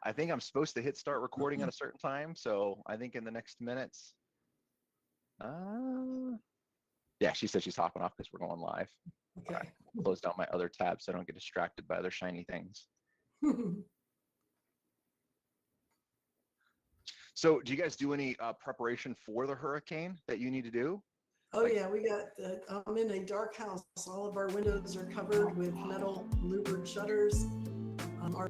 I think I'm supposed to hit start recording at a certain time. So I think in the next minutes. Yeah, she said she's hopping off because we're going live. Okay. Close down my other tab so I don't get distracted by other shiny things. So do you guys do any preparation for the hurricane that you need to do? Oh yeah, we got, I'm in a dark house. All of our windows are covered with metal louvered shutters. Our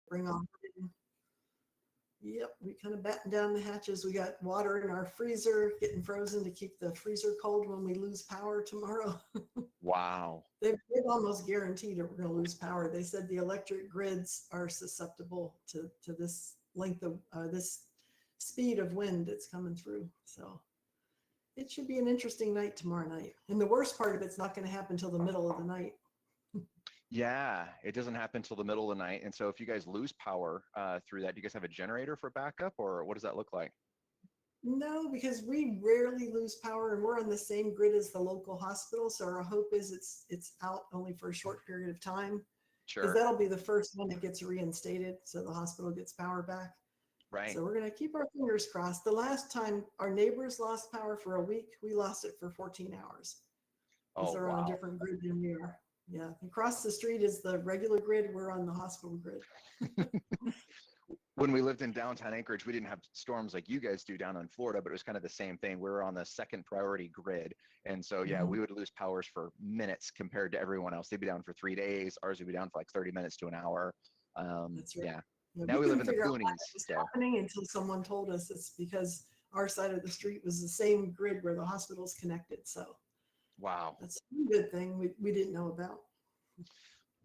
bring on. Yep, we kind of batten down the hatches. We got water in our freezer getting frozen to keep the freezer cold when we lose power tomorrow. Wow. They've almost guaranteed that we're going to lose power. They said the electric grids are susceptible to this length of this speed of wind that's coming through. So it should be an interesting night tomorrow night. And the worst part of it's not going to happen until the middle of the night. Yeah, it doesn't happen until the middle of the night. And so if you guys lose power through that, do you guys have a generator for backup, or what does that look like? No, because we rarely lose power and we're on the same grid as the local hospital. So our hope is it's out only for a short period of time. Sure. Because that'll be the first one that gets reinstated. So the hospital gets power back. Right. So we're going to keep our fingers crossed. The last time our neighbors lost power for a week, we lost it for 14 hours. Because they're on a different grid than we are. Yeah, across the street is the regular grid. We're on the hospital grid. When we lived in downtown Anchorage, we didn't have storms like you guys do down in Florida, but it was kind of the same thing. We were on the second priority grid. And so, yeah, we would lose powers for minutes compared to everyone else. They'd be down for 3 days. Ours would be down for like 30 minutes to an hour. That's right. Yeah. Yeah, now we live in the boonies. boonies. It was happening until someone told us it's because our side of the street was the same grid where the hospital's connected. So wow, that's a good thing we didn't know about.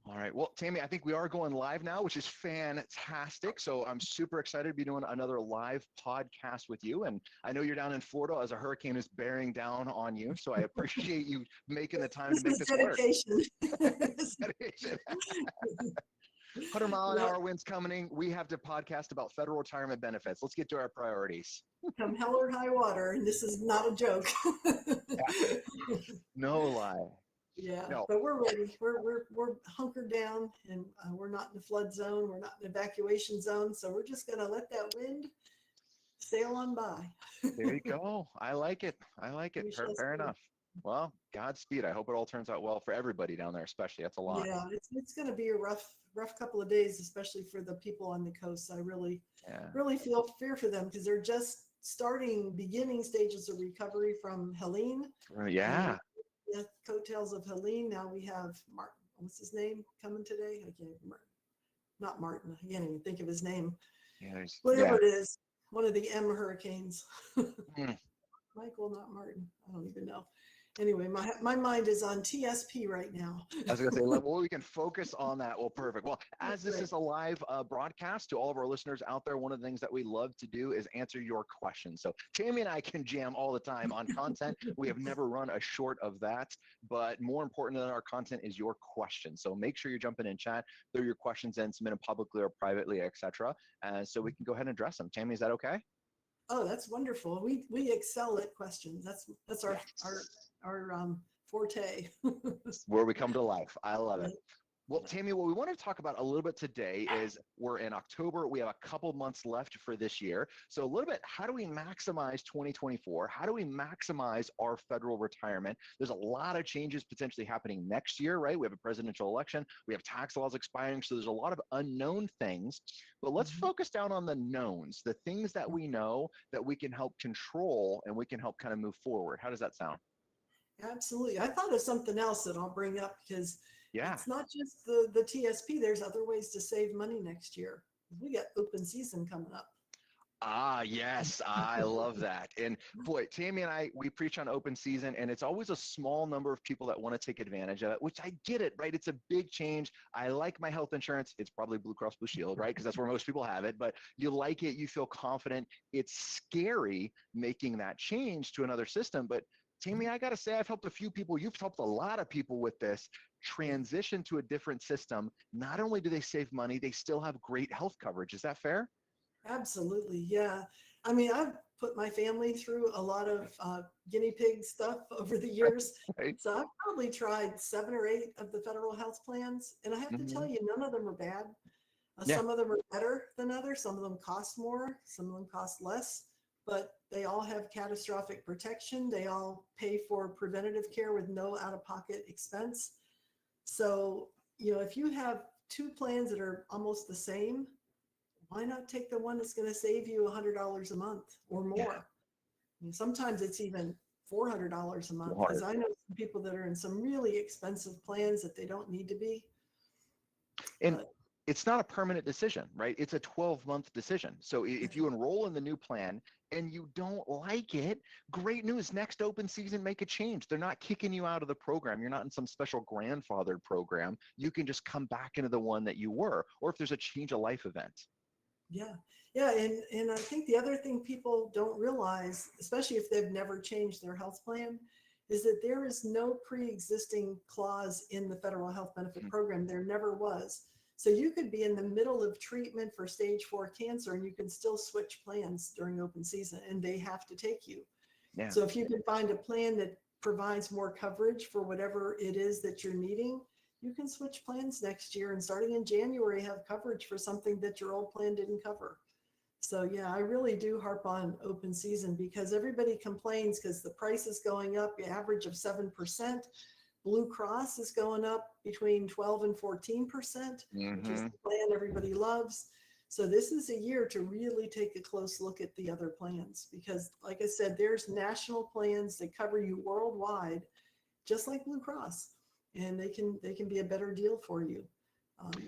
All right. Well, Tammy, I think we are going live now, which is fantastic. So I'm super excited to be doing another live podcast with you. And I know you're down in Florida as a hurricane is bearing down on you. So I appreciate you making the time to make this dedication. Work. Dedication. 100-mile-an-hour winds coming. We have to podcast about federal retirement benefits. Let's get to our priorities. Come hell or high water, and this is not a joke. No lie. Yeah, no. But we're ready. We're hunkered down, and we're not in the flood zone. We're not in the evacuation zone. So we're just gonna let that wind sail on by. There you go. I like it. I like it. Fair enough. Well, Godspeed. I hope it all turns out well for everybody down there, especially. That's a lot. Yeah, it's going to be a rough couple of days, especially for the people on the coast. I really feel fear for them because they're just beginning stages of recovery from Helene. Yeah. The coattails of Helene. Now we have Martin. What's his name coming today? I can't remember. Not Martin. I can't even think of his name. Yeah, whatever it is. One of the M hurricanes. Michael, not Martin. I don't even know. Anyway, my mind is on TSP right now. I was going to say, well, we can focus on that. Well, perfect. Well, as this is a live broadcast to all of our listeners out there, one of the things that we love to do is answer your questions. So Tammy and I can jam all the time on content. We have never run a short of that, but more important than our content is your questions. So make sure you're jumping in chat, throw your questions in, submit them publicly or privately, etc. So we can go ahead and address them. Tammy, is that okay? Oh, that's wonderful. We excel at questions. That's our forte. Where we come to life. I love it. Well, Tammy, what we want to talk about a little bit today is we're in October. We have a couple months left for this year. So a little bit, how do we maximize 2024? How do we maximize our federal retirement? There's a lot of changes potentially happening next year, right? We have a presidential election. We have tax laws expiring. So there's a lot of unknown things. But let's focus down on the knowns, the things that we know that we can help control and we can help kind of move forward. How does that sound? Absolutely. I thought of something else that I'll bring up because it's not just the TSP. There's other ways to save money next year. We got open season coming up. Ah, yes. I love that. And boy, Tammy and I, we preach on open season, and it's always a small number of people that want to take advantage of it, which I get it, right? It's a big change. I like my health insurance. It's probably Blue Cross Blue Shield, right? Because that's where most people have it, but you like it. You feel confident. It's scary making that change to another system, but Tammy, I got to say, I've helped a few people. You've helped a lot of people with this transition to a different system. Not only do they save money, they still have great health coverage. Is that fair? Absolutely. Yeah. I mean, put my family through a lot of guinea pig stuff over the years. Right. So I've probably tried 7 or 8 of the federal health plans. And I have to tell you, none of them are bad. Yeah. Some of them are better than others. Some of them cost more. Some of them cost less. But they all have catastrophic protection. They all pay for preventative care with no out-of-pocket expense. So, if you have 2 plans that are almost the same, why not take the one that's going to save you $100 a month or more? Sometimes it's even $400 a month, because I know some people that are in some really expensive plans that they don't need to be. And it's not a permanent decision, right? It's a 12-month decision. So if you enroll in the new plan and you don't like it, great news. Next open season, make a change. They're not kicking you out of the program. You're not in some special grandfathered program. You can just come back into the one that you were, or if there's a change of life event. Yeah. And I think the other thing people don't realize, especially if they've never changed their health plan, is that there is no pre-existing clause in the federal health benefit program. There never was. So you could be in the middle of treatment for stage 4 cancer and you can still switch plans during open season, and they have to take you. Yeah. So if you can find a plan that provides more coverage for whatever it is that you're needing, you can switch plans next year and starting in January have coverage for something that your old plan didn't cover. So yeah, I really do harp on open season because everybody complains because the price is going up, the average of 7%. Blue Cross is going up between 12 and 14%, which is the plan everybody loves. So this is a year to really take a close look at the other plans because, like I said, there's national plans that cover you worldwide, just like Blue Cross, and they can be a better deal for you.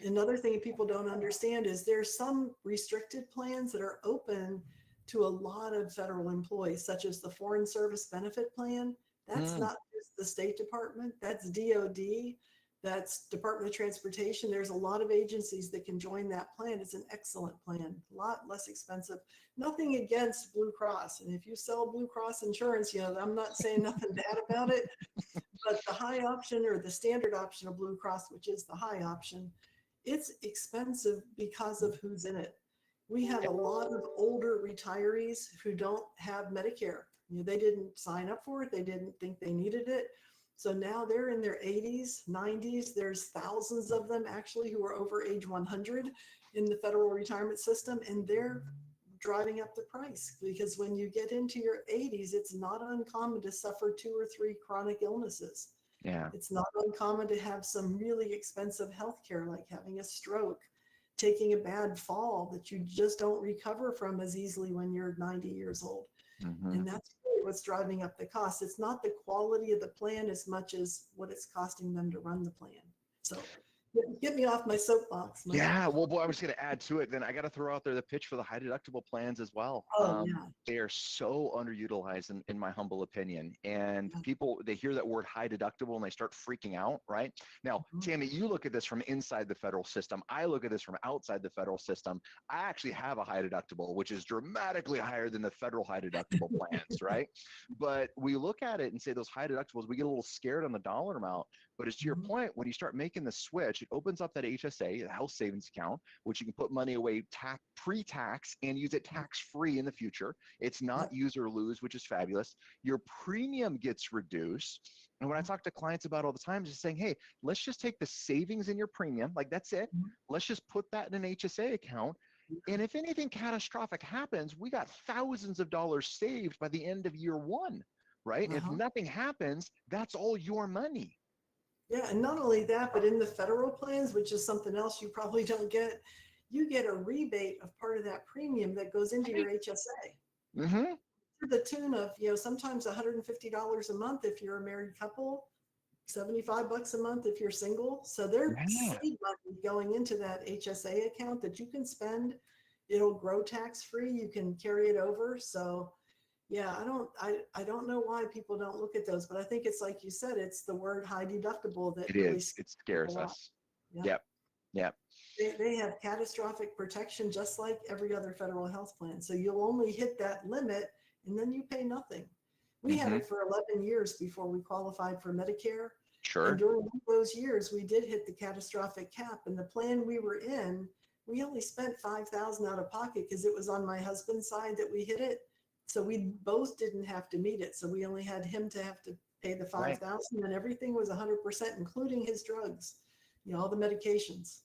Another thing people don't understand is there's some restricted plans that are open to a lot of federal employees, such as the Foreign Service Benefit Plan. That's not just the State Department, that's DOD, that's Department of Transportation. There's a lot of agencies that can join that plan. It's an excellent plan, a lot less expensive. Nothing against Blue Cross. And if you sell Blue Cross insurance, I'm not saying nothing bad about it, but the high option or the standard option of Blue Cross, which is the high option, it's expensive because of who's in it. We have a lot of older retirees who don't have Medicare. They didn't sign up for it. They didn't think they needed it. So now they're in their 80s, 90s. There's thousands of them actually who are over age 100 in the federal retirement system, and they're driving up the price because when you get into your 80s, it's not uncommon to suffer 2 or 3 chronic illnesses. Yeah. It's not uncommon to have some really expensive health care, like having a stroke, taking a bad fall that you just don't recover from as easily when you're 90 years old. And that's really what's driving up the cost. It's not the quality of the plan as much as what it's costing them to run the plan. So get me off my soapbox. Yeah, well, boy, I was going to add to it. Then I got to throw out there the pitch for the high deductible plans as well. They are so underutilized in my humble opinion. And people, they hear that word high deductible and they start freaking out, right? Now, Tammy, you look at this from inside the federal system. I look at this from outside the federal system. I actually have a high deductible, which is dramatically higher than the federal high deductible plans, right? But we look at it and say those high deductibles, we get a little scared on the dollar amount. But as to your point, when you start making the switch, it opens up that HSA, the health savings account, which you can put money away pre-tax and use it tax-free in the future. It's not use or lose, which is fabulous. Your premium gets reduced. And when I talk to clients about all the time, just saying, hey, let's just take the savings in your premium, like that's it. Let's just put that in an HSA account. And if anything catastrophic happens, we got thousands of dollars saved by the end of year 1, right? If nothing happens, that's all your money. Yeah, and not only that, but in the federal plans, which is something else you probably don't get, you get a rebate of part of that premium that goes into your HSA. To the tune of, sometimes $150 a month if you're a married couple, $75 a month if you're single. So there's seed money going into that HSA account that you can spend. It'll grow tax-free. You can carry it over. So yeah, I don't know why people don't look at those, but I think it's like you said, it's the word high deductible that really it scares us. Yep. They have catastrophic protection just like every other federal health plan. So you'll only hit that limit and then you pay nothing. We had it for 11 years before we qualified for Medicare. Sure. And during those years, we did hit the catastrophic cap, and the plan we were in, we only spent $5,000 out of pocket because it was on my husband's side that we hit it. So we both didn't have to meet it. So we only had him to have to pay the Right. 5,000, and everything was 100%, including his drugs, all the medications.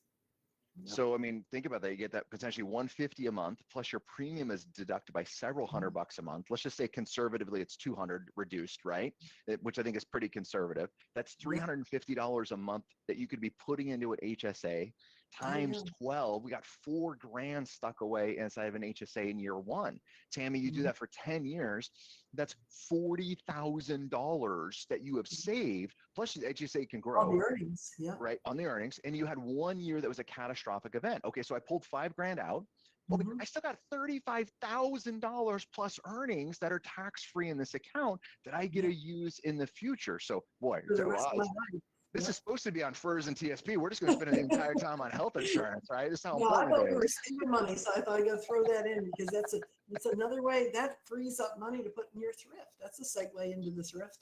Yep. So, I mean, think about that. You get that potentially 150 a month, plus your premium is deducted by several $100 a month. Let's just say conservatively it's 200 reduced, right? Which I think is pretty conservative. That's Yep. $350 a month that you could be putting into an HSA times 12. We got $4,000 stuck away inside of an HSA in year one. Tammy, you do that for 10 years. That's $40,000 that you have saved. Plus, the HSA can grow. All the earnings, yeah. Right, on the earnings, and you had 1 year that was a catastrophic event. Okay, so I pulled $5,000 out. Well, I still got $35,000 plus earnings that are tax-free in this account that I get to use in the future. So, boy, For the rest of my life. this is supposed to be on FERS and TSP. We're just going to spend the entire time on health insurance, right? That's how No, I important thought it we is. were saving money, so I thought I'd go throw that in because it's another way that frees up money to put in your thrift. That's a segue into the thrift.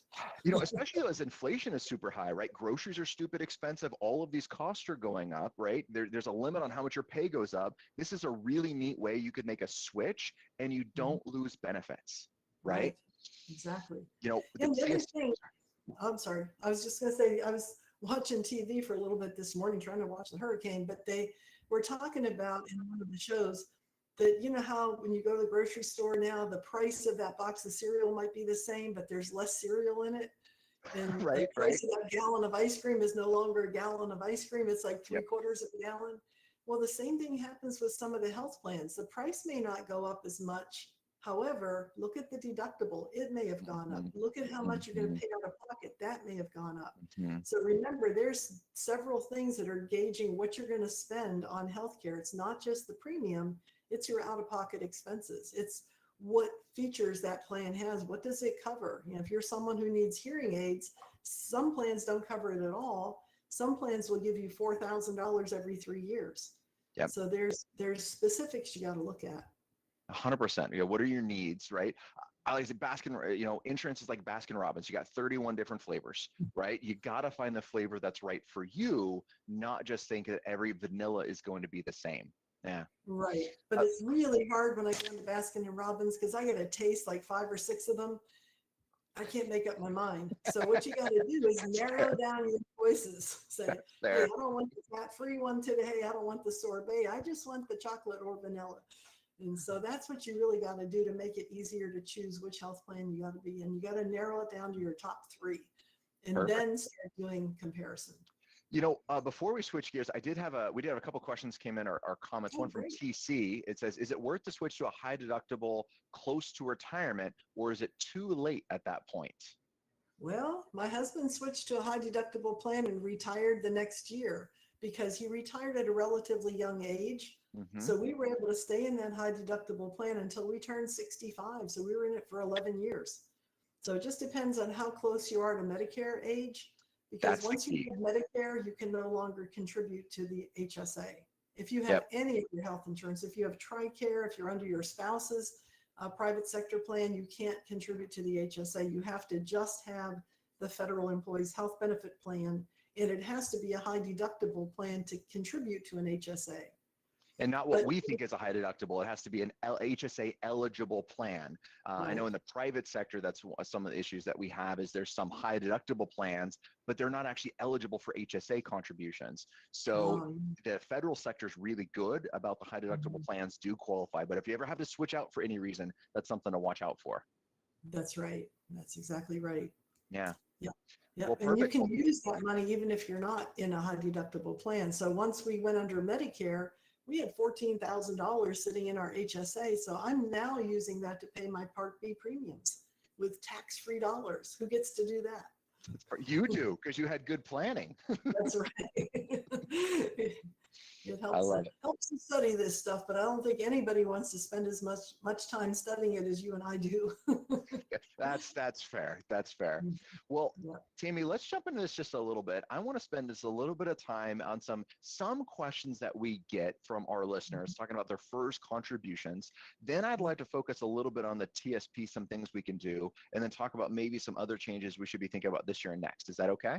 Especially as inflation is super high, right? Groceries are stupid expensive. All of these costs are going up, right? There's a limit on how much your pay goes up. This is a really neat way you could make a switch and you don't lose benefits, right? Exactly. The And the other thing, I'm sorry, I was just going to say, I was watching TV for a little bit this morning, trying to watch the hurricane, but they were talking about in one of the shows that, how when you go to the grocery store now, the price of that box of cereal might be the same, but there's less cereal in it. And the price of that gallon of ice cream is no longer a gallon of ice cream. It's like 3/4 of a gallon. Well, the same thing happens with some of the health plans. The price may not go up as much. However, look at the deductible. It may have gone up. Look at how much you're going to pay out of pocket. That may have gone up. So remember, there's several things that are gauging what you're going to spend on healthcare. It's not just the premium, it's your out-of-pocket expenses. It's what features that plan has. What does it cover? If you're someone who needs hearing aids, some plans don't cover it at all. Some plans will give you $4,000 every 3 years. Yep. So there's specifics you got to look at. 100%. What are your needs, right? I like to say insurance is like Baskin Robbins. You got 31 different flavors, right? You got to find the flavor that's right for you, not just think that every vanilla is going to be the same. Yeah. Right. But it's really hard when I go into Baskin and Robbins because I get to taste like 5 or 6 of them. I can't make up my mind. So what you got to do is narrow down your choices. Say, hey, I don't want the fat-free one today. I don't want the sorbet. I just want the chocolate or vanilla. And so that's what you really got to do to make it easier to choose which health plan you got to be in. You got to narrow it down to your top 3 and then start doing comparison. Before we switch gears, we did have a couple questions came in, our comments. One from TC. It says, is it worth to switch to a high deductible close to retirement, or is it too late at that point? Well, my husband switched to a high deductible plan and retired the next year because he retired at a relatively young age. So we were able to stay in that high deductible plan until we turned 65. So we were in it for 11 years. So it just depends on how close you are to Medicare age. Because once you have Medicare, you can no longer contribute to the HSA. If you have any of your health insurance, if you have TRICARE, if you're under your spouse's private sector plan, you can't contribute to the HSA. You have to just have the federal employees health benefit plan, and it has to be a high deductible plan to contribute to an HSA. And not what we think is a high deductible. It has to be an HSA eligible plan. I know in the private sector, that's some of the issues that we have is there's some high deductible plans, but they're not actually eligible for HSA contributions. So the federal sector is really good about the high deductible plans do qualify. But if you ever have to switch out for any reason, that's something to watch out for. That's right. That's exactly right. Yeah. Yeah. Yeah. Well, and you can use that money even if you're not in a high deductible plan. So once we went under Medicare, we had $14,000 sitting in our HSA. So I'm now using that to pay my Part B premiums with tax-free dollars. Who gets to do that? You do, because you had good planning. That's right. It helps to study this stuff, but I don't think anybody wants to spend as much time studying it as you and I do. That's fair. That's fair. Well, Tammy, let's jump into this just a little bit. I want to spend just a little bit of time on some questions that we get from our listeners talking about their FERS contributions. Then I'd like to focus a little bit on the TSP, some things we can do, and then talk about maybe some other changes we should be thinking about this year and next. Is that okay?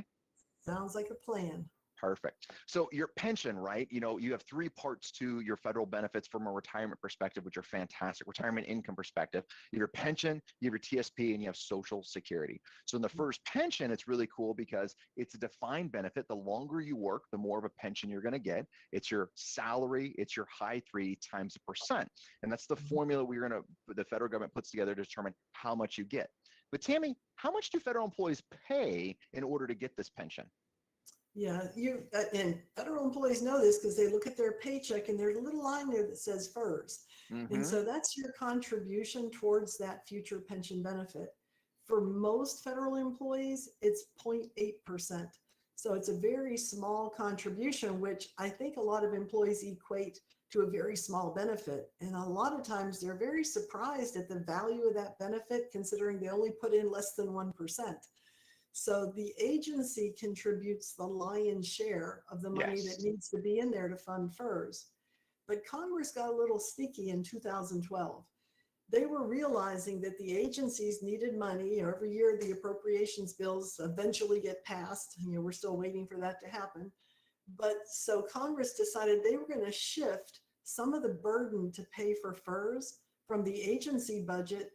Sounds like a plan. Perfect. So your pension, right? You have three parts to your federal benefits from a retirement perspective, which are fantastic. Retirement income perspective, you have your pension, you have your TSP, and you have Social Security. So in the FERS pension, it's really cool because it's a defined benefit. The longer you work, the more of a pension you're going to get. It's your salary, it's your high three times the percent. And that's the formula the federal government puts together to determine how much you get. But Tammy, how much do federal employees pay in order to get this pension? Yeah, and federal employees know this because they look at their paycheck and there's a little line there that says FERS. And Mm-hmm. so that's your contribution towards that future pension benefit. For most federal employees, it's 0.8%. So it's a very small contribution, which I think a lot of employees equate to a very small benefit. And a lot of times they're very surprised at the value of that benefit, considering they only put in less than 1%. So the agency contributes the lion's share of the money that Yes. needs to be in there to fund FERS. But Congress got a little sneaky in 2012. They were realizing that the agencies needed money. Every year the appropriations bills eventually get passed. We're still waiting for that to happen. But so Congress decided they were going to shift some of the burden to pay for FERS from the agency budget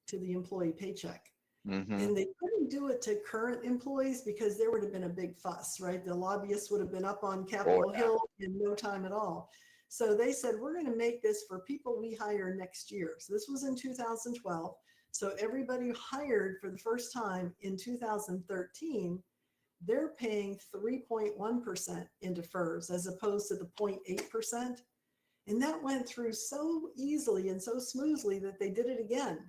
to the employee paycheck. Mm-hmm. And they couldn't do it to current employees because there would have been a big fuss, right? The lobbyists would have been up on Capitol Hill in no time at all. So they said, we're going to make this for people we hire next year. So this was in 2012. So everybody hired for the first time in 2013, they're paying 3.1% into FERS as opposed to the 0.8%. And that went through so easily and so smoothly that they did it again.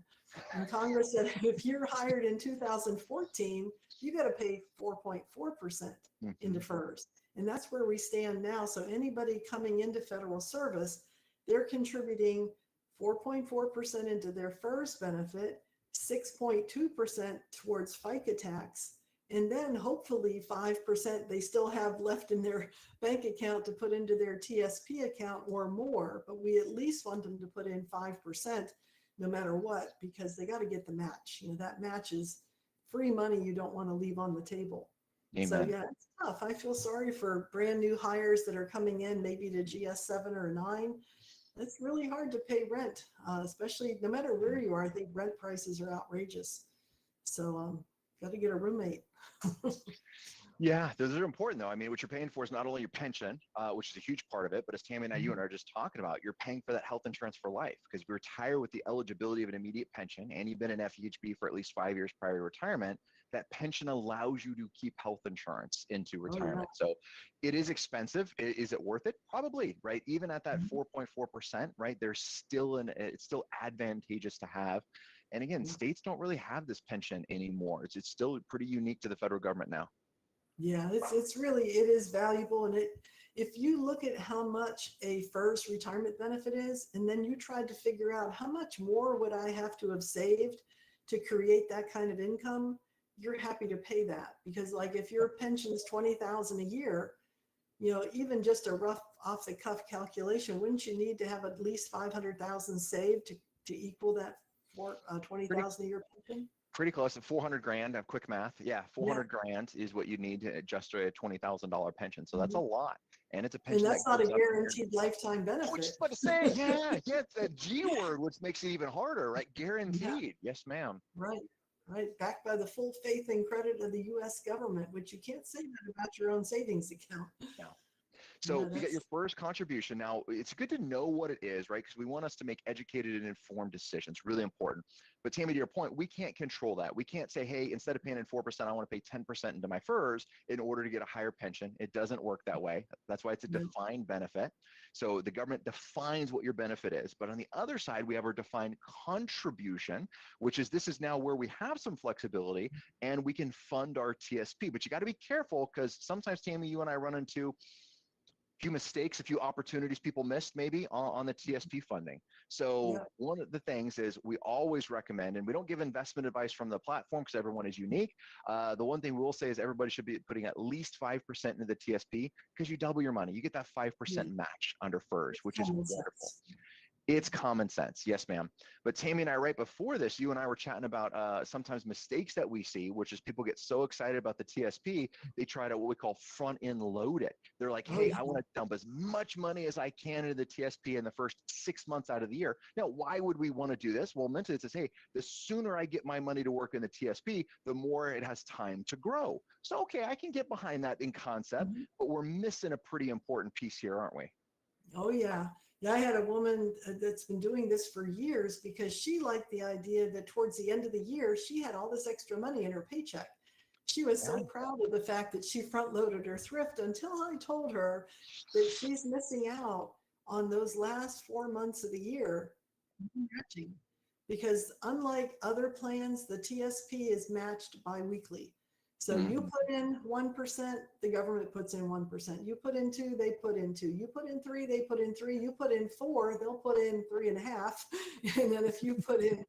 And Congress said, if you're hired in 2014, you got to pay 4.4% into FERS. And that's where we stand now. So anybody coming into federal service, they're contributing 4.4% into their FERS benefit, 6.2% towards FICA tax, and then hopefully 5% they still have left in their bank account to put into their TSP account or more. But we at least want them to put in 5% no matter what, because they got to get the match. That match is free money you don't want to leave on the table. Amen. So yeah, it's tough. I feel sorry for brand new hires that are coming in maybe to GS7 or 9. It's really hard to pay rent, especially no matter where you are. I think rent prices are outrageous. So got to get a roommate. Yeah, those are important though. I mean, what you're paying for is not only your pension, which is a huge part of it, but as Tammy and you and I are just talking about, you're paying for that health insurance for life because you retire with the eligibility of an immediate pension and you've been in FEHB for at least 5 years prior to retirement. That pension allows you to keep health insurance into retirement. So it is expensive. Is it worth it? Probably, right? Even at that 4.4%, right? It's still advantageous to have. And again, states don't really have this pension anymore. It's still pretty unique to the federal government now. Yeah, it is valuable. And if you look at how much a FERS retirement benefit is, and then you tried to figure out how much more would I have to have saved to create that kind of income, you're happy to pay that. Because like if your pension's $20,000 a year, even just a rough off the cuff calculation, wouldn't you need to have at least 500,000 saved to equal that for 20,000 a year pension? Pretty close to 400 grand. Quick math. Yeah, 400 grand is what you need to adjust to a $20,000 pension. So that's a lot. And it's a pension. And that's not a guaranteed lifetime benefit. I was just about to say, yeah, it's a G word, which makes it even harder, right? Guaranteed. Yeah. Yes, ma'am. Right. Backed by the full faith and credit of the U.S. government, which you can't say that about your own savings account. No. So you got your FERS contribution. Now, it's good to know what it is, right? Because we want us to make educated and informed decisions. Really important. But Tammy, to your point, we can't control that. We can't say, hey, instead of paying in 4%, I want to pay 10% into my FERS in order to get a higher pension. It doesn't work that way. That's why it's a defined benefit. So the government defines what your benefit is. But on the other side, we have our defined contribution, which is this is now where we have some flexibility and we can fund our TSP. But you got to be careful because sometimes, Tammy, you and I run into few mistakes, a few opportunities people missed maybe on the TSP funding. So one of the things is we always recommend, and we don't give investment advice from the platform because everyone is unique. The one thing we will say is everybody should be putting at least 5% into the TSP because you double your money. You get that 5% match under FERS, which is wonderful. It's common sense. Yes, ma'am. But Tammy and I, right before this, you and I were chatting about sometimes mistakes that we see, which is people get so excited about the TSP, they try to what we call front end load it. They're like, Oh hey, yeah. I want to dump as much money as I can into the TSP in the first 6 months out of the year. Now, why would we want to do this? Well, mentally it says, hey, the sooner I get my money to work in the TSP, the more it has time to grow. So, okay, I can get behind that in concept, Mhm. but we're missing a pretty important piece here, aren't we? Oh yeah. Yeah, I had a woman that's been doing this for years because she liked the idea that towards the end of the year, she had all this extra money in her paycheck. She was Yeah. so proud of the fact that she front loaded her thrift until I told her that she's missing out on those last 4 months of the year matching. Because unlike other plans, the TSP is matched biweekly. So you Mhm. put in 1%, the government puts in 1%. You put in two, they put in two. You put in three, they put in three. You put in four, they'll put in 3.5. And then if you put in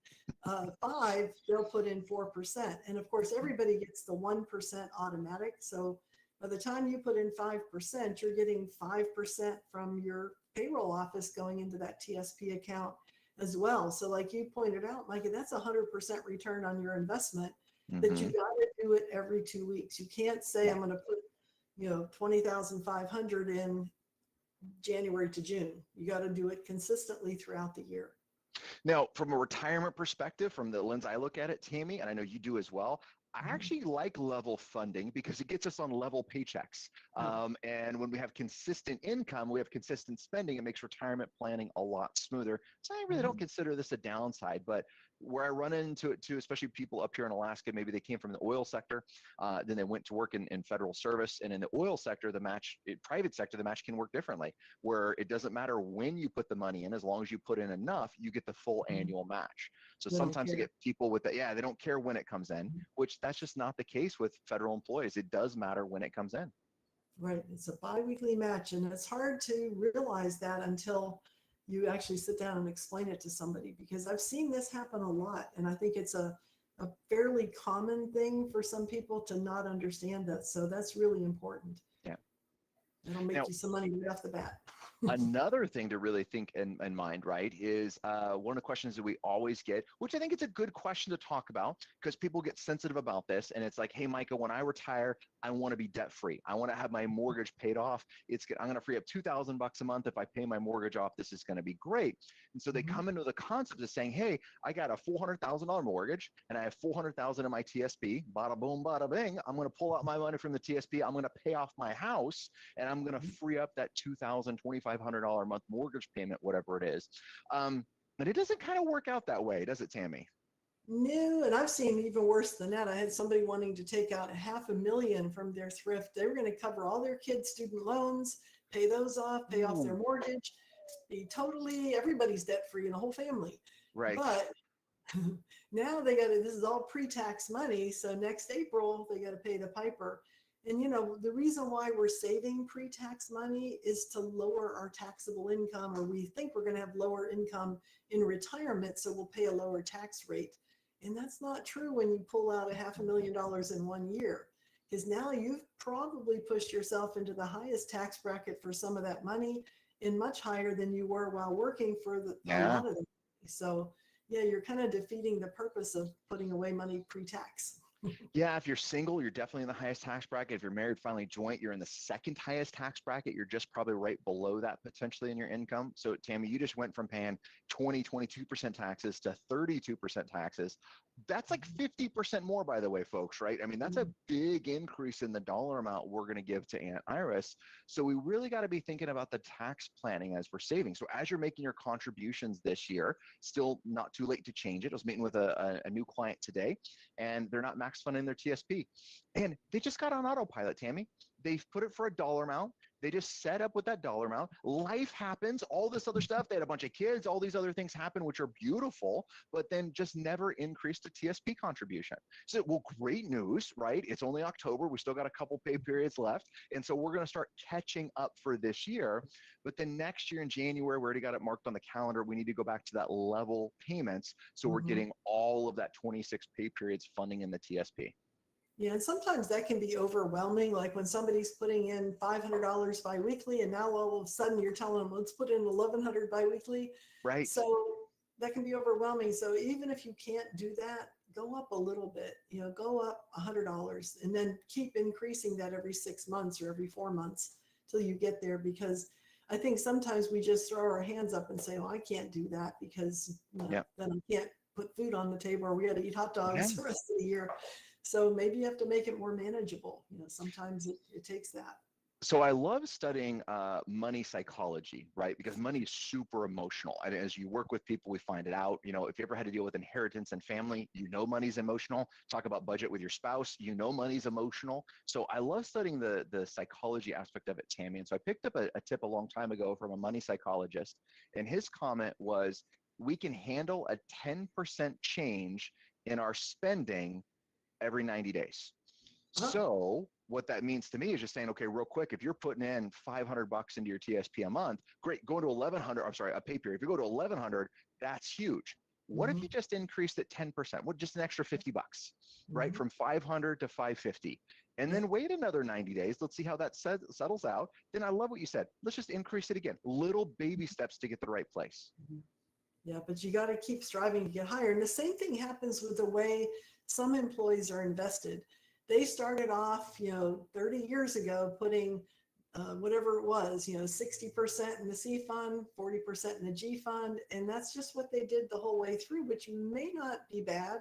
five, they'll put in 4%. And of course, everybody gets the 1% automatic. So by the time you put in 5%, you're getting 5% from your payroll office going into that TSP account as well. So like you pointed out, Micah, that's 100% return on your investment that you Mhm. got to do it every 2 weeks. You can't say Yeah. I'm going to put, 20,500 in January to June. You got to do it consistently throughout the year. Now, from a retirement perspective, from the lens I look at it, Tammy, and I know you do as well, I Mhm. actually like level funding because it gets us on level paychecks. Yeah. And when we have consistent income, we have consistent spending. It makes retirement planning a lot smoother. So I really don't Mhm. consider this a downside, but where I run into it too, especially people up here in Alaska, maybe they came from the oil sector, then they went to work in federal service. And in the oil sector, private sector, the match can work differently, where it doesn't matter when you put the money in, as long as you put in enough, you get the full Mhm. annual match. So They don't sometimes you care. get people with that, yeah, they don't care when it comes in, which that's just not the case with federal employees. It does matter when it comes in. Right. It's a biweekly match, and it's hard to realize that until you actually sit down and explain it to somebody, because I've seen this happen a lot. And I think it's a fairly common thing for some people to not understand that. So that's really important. Yeah. It'll make Now, you some money right off the bat. another thing to really think in mind, right, is one of the questions that we always get, which I think it's a good question to talk about because people get sensitive about this. And it's like, hey, Micah, when I retire, I want to be debt free. I want to have my mortgage paid off. I'm going to free up $2,000 a month if I pay my mortgage off. This is going to be great. And so they Mhm. come into the concept of saying, hey, I got a $400,000 mortgage and I have 400,000 in my TSP. Bada boom, bada bing. I'm going to pull out my money from the TSP. I'm going to pay off my house and I'm going to free up that $2,000, $2,500 a month mortgage payment, whatever it is. And it doesn't kind of work out that way, does it, Tammy? No, and I've seen even worse than that. I had somebody wanting to take out $500,000 from their thrift. They were going to cover all their kids' student loans, pay those off, pay off their Ooh, mortgage, be totally everybody's debt free in the whole family. right. But now they got to, this is all pre-tax money. So next April, they got to pay the piper. And the reason why we're saving pre-tax money is to lower our taxable income, or we think we're going to have lower income in retirement. So we'll pay a lower tax rate. And that's not true when you pull out $500,000 in 1 year, because now you've probably pushed yourself into the highest tax bracket for some of that money, and much higher than you were while working for a Yeah. lot of them. So yeah, you're kind of defeating the purpose of putting away money pre-tax. Yeah, if you're single, you're definitely in the highest tax bracket. If you're married, finally joint, you're in the second highest tax bracket. You're just probably right below that potentially in your income. So Tammy, you just went from paying 22% taxes to 32% taxes. That's like 50% more, by the way, folks, right? I mean, that's a big increase in the dollar amount we're going to give to Aunt Iris. So we really got to be thinking about the tax planning as we're saving. So as you're making your contributions this year, still not too late to change it. I was meeting with a new client today, and they're not max funding their TSP. And they just got on autopilot, Tammy. They've put it for a dollar amount. They just set up with that dollar amount. Life happens, all this other stuff. They had a bunch of kids, all these other things happen, which are beautiful, but then just never increased the TSP contribution. So, well, great news, right? It's only October. We still got a couple pay periods left. And so we're going to start catching up for this year. But then next year in January, we already got it marked on the calendar. We need to go back to that level payments. So we're Mhm. getting all of that 26 pay periods funding in the TSP. Yeah, and sometimes that can be overwhelming. Like when somebody's putting in $500 biweekly, and now all of a sudden you're telling them, let's put in 1,100 biweekly. Right. So that can be overwhelming. So even if you can't do that, go up a little bit. Go up $100, and then keep increasing that every 6 months or every 4 months till you get there. Because I think sometimes we just throw our hands up and say, "Oh, I can't do that because Yeah. then I can't put food on the table, or we got to eat hot Yeah. dogs the rest of the year." So maybe you have to make it more manageable. Sometimes it takes that. So I love studying money psychology, right? Because money is super emotional. And as you work with people, we find it out. If you ever had to deal with inheritance and family, money's emotional. Talk about budget with your spouse, money's emotional. So I love studying the psychology aspect of it, Tammy. And so I picked up a tip a long time ago from a money psychologist. And his comment was, we can handle a 10% change in our spending every 90 days. Huh? So what that means to me is just saying, okay, real quick, if you're putting in $500 into your TSP a month, great, go to 1,100, I'm sorry, a pay period. If you go to 1,100, that's huge. What if Mm-hmm. you just increased it 10%? What, just an extra $50, right? Mm-hmm. From 500 to 550. And Yeah. then wait another 90 days. Let's see how that settles out. Then I love what you said. Let's just increase it again. Little baby steps to get the right place. Mm-hmm. Yeah, but you got to keep striving to get higher. And the same thing happens with the way some employees are invested. They started off, 30 years ago, putting whatever it was, 60% in the C fund, 40% in the G fund. And that's just what they did the whole way through, which may not be bad,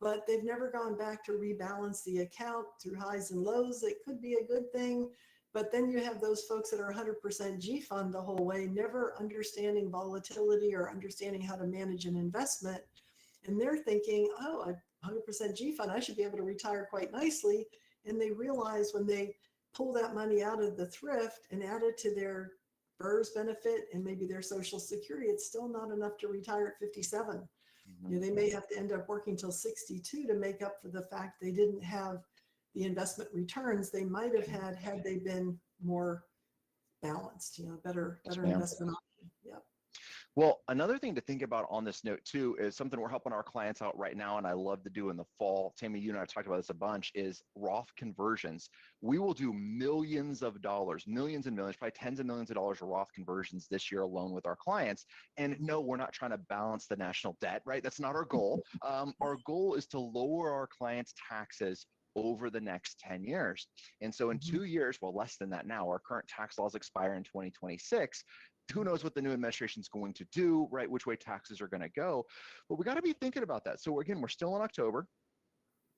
but they've never gone back to rebalance the account through highs and lows. It could be a good thing. But then you have those folks that are 100% G fund the whole way, never understanding volatility or understanding how to manage an investment. And they're thinking, oh, a 100% G fund, I should be able to retire quite nicely. And they realize when they pull that money out of the thrift and add it to their FERS benefit and maybe their Social Security, it's still not enough to retire at 57. They may have to end up working till 62 to make up for the fact they didn't have the investment returns they might have had they been more balanced, better investment option. Yep. Well, another thing to think about on this note too is something we're helping our clients out right now, and I love to do in the fall. Tammy, you and I talked about this a bunch, is Roth conversions. We will do millions of dollars, millions and millions, probably tens of millions of dollars of Roth conversions this year alone with our clients. And no, we're not trying to balance the national debt, right? That's not our goal. Our goal is to lower our clients' taxes over the next 10 years. And so in 2 years, well, less than that now, our current tax laws expire in 2026. Who knows what the new administration is going to do, right? Which way taxes are going to go. But we got to be thinking about that. So again, we're still in October.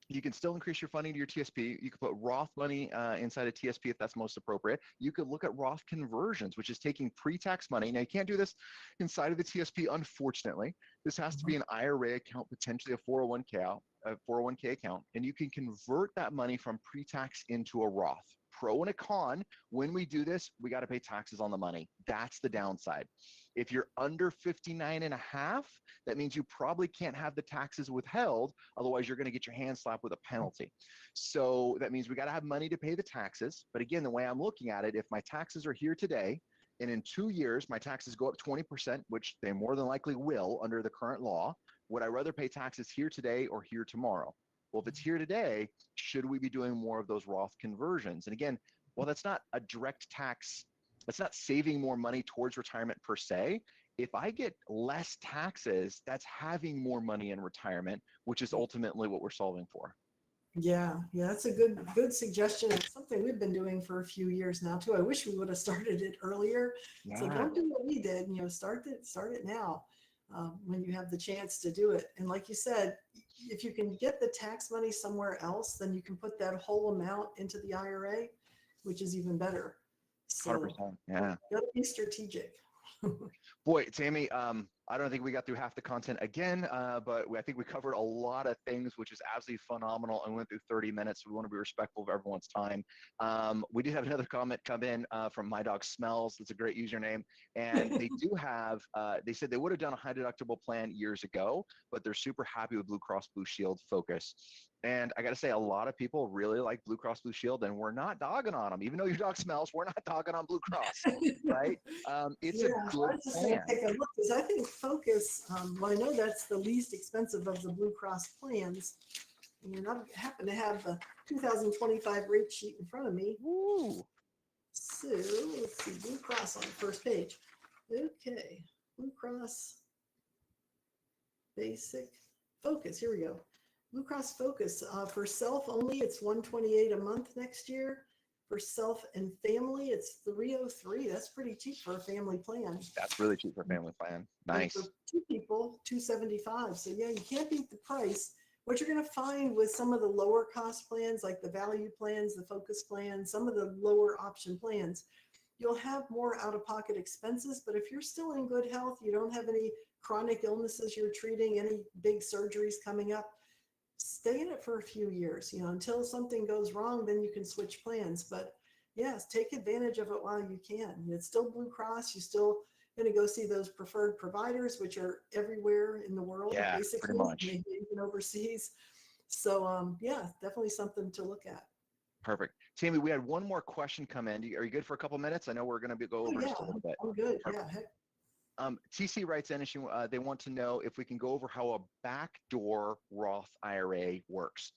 You can still increase your funding to your TSP. You can put Roth money inside a TSP if that's most appropriate. You could look at Roth conversions, which is taking pre-tax money. Now, you can't do this inside of the TSP, unfortunately. This has to be an IRA account, potentially a 401k account, and you can convert that money from pre-tax into a Roth. Pro and a con, when we do this, we got to pay taxes on the money. That's the downside. If you're under 59 and a half, that means you probably can't have the taxes withheld. Otherwise, you're going to get your hand slapped with a penalty. So that means we got to have money to pay the taxes. But again, the way I'm looking at it, if my taxes are here today, and in 2 years, my taxes go up 20%, which they more than likely will under the current law, would I rather pay taxes here today or here tomorrow? Well, if it's here today, should we be doing more of those Roth conversions? And again, well, that's not a direct tax. That's not saving more money towards retirement per se. If I get less taxes, that's having more money in retirement, which is ultimately what we're solving for. Yeah, that's a good suggestion. It's something we've been doing for a few years now too. I wish we would have started it earlier. Yeah. So don't do what we did. Start it now when you have the chance to do it. And like you said, if you can get the tax money somewhere else, then you can put that whole amount into the IRA, which is even better. So 100%. Yeah. Gotta be strategic. Boy, Tammy, I don't think we got through half the content again, but I think we covered a lot of things, which is absolutely phenomenal. And we went through 30 minutes. So we want to be respectful of everyone's time. We did have another comment come in from My Dog Smells. That's a great username. And they do have, they said they would have done a high deductible plan years ago, but they're super happy with Blue Cross Blue Shield Focus. And I got to say, a lot of people really like Blue Cross Blue Shield, and we're not dogging on them. Even though your dog smells, we're not dogging on Blue Cross, right? It's a good I was just plan. going to take a look because I think Focus, well, I know that's the least expensive of the Blue Cross plans. And I happen to have the 2025 rate sheet in front of me. Woo. So let's see, Blue Cross on the first page. Okay, Blue Cross Basic Focus. Here we go. Blue Cross Focus for self only, it's $128 a month next year. For self and family, it's $303. That's pretty cheap for a family plan. That's really cheap for a family plan. And Nice. for two people, $275. So yeah, you can't beat the price. What you're going to find with some of the lower cost plans, like the value plans, the focus plans, some of the lower option plans, you'll have more out-of-pocket expenses. But if you're still in good health, you don't have any chronic illnesses you're treating, any big surgeries coming up, stay in it for a few years, until something goes wrong, then you can switch plans. But yes, take advantage of it while you can. It's still Blue Cross. You still going to go see those preferred providers, which are everywhere in the world, Yeah, basically, pretty much. maybe even overseas. So yeah, definitely something to look at. Perfect. Tammy, we had one more question come in. Are you good for a couple minutes? I know we're going to go over just a little bit. I'm good. Perfect. Yeah. Heck. TC writes in, they want to know if we can go over how a backdoor Roth IRA works.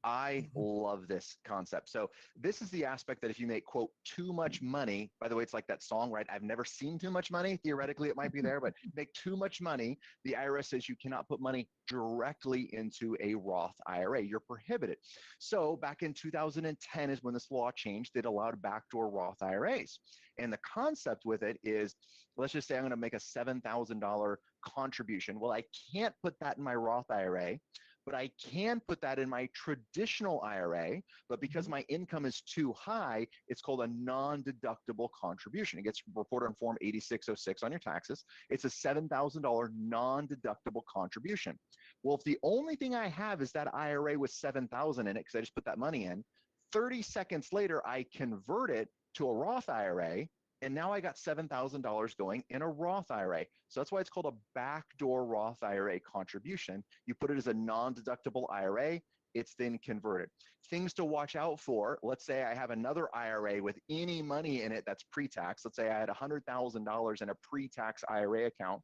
I love this concept. So this is the aspect that if you make, quote, too much money, by the way, it's like that song, right? I've never seen too much money. Theoretically, it might be there, but make too much money. The IRS says you cannot put money directly into a Roth IRA. You're prohibited. So back in 2010 is when this law changed. It allowed backdoor Roth IRAs. And the concept with it is, let's just say I'm going to make a $7,000 contribution. Well, I can't put that in my Roth IRA, but I can put that in my traditional IRA. But because my income is too high, it's called a non-deductible contribution. It gets reported on Form 8606 on your taxes. It's a $7,000 non-deductible contribution. Well, if the only thing I have is that IRA with $7,000 in it, because I just put that money in, 30 seconds later, I convert it to a Roth IRA, and now I got $7,000 going in a Roth IRA. So that's why it's called a backdoor Roth IRA contribution. You put it as a non-deductible IRA, it's then converted. Things to watch out for, let's say I have another IRA with any money in it that's pre-tax. Let's say I had $100,000 in a pre-tax IRA account,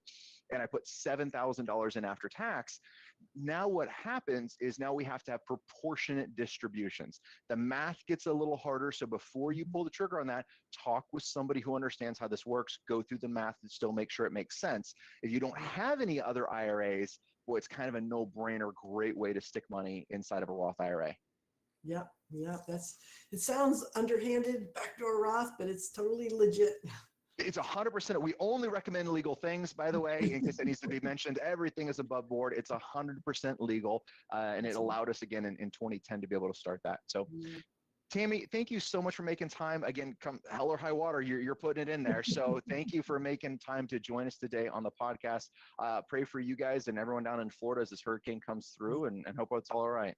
and I put $7,000 in after tax. Now what happens is now we have to have proportionate distributions. The math gets a little harder. So before you pull the trigger on that, talk with somebody who understands how this works, go through the math and still make sure it makes sense. If you don't have any other IRAs, well, it's kind of a no-brainer, great way to stick money inside of a Roth IRA. Yeah. It sounds underhanded, backdoor Roth, but it's totally legit. It's 100%. We only recommend legal things, by the way, in case that needs to be mentioned. Everything is above board. It's 100% legal. And it allowed us again in 2010 to be able to start that. So Tammy, thank you so much for making time. Again, come hell or high water, you're putting it in there. So thank you for making time to join us today on the podcast. Pray for you guys and everyone down in Florida as this hurricane comes through, and hope it's all right.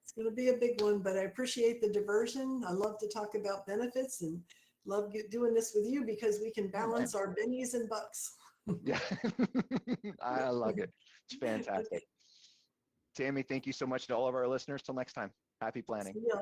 It's going to be a big one, but I appreciate the diversion. I love to talk about benefits and love doing this with you because we can balance our bennies and bucks. Yeah, I love it. It's fantastic. Okay. Tammy, thank you so much to all of our listeners. Till next time, happy planning. See ya.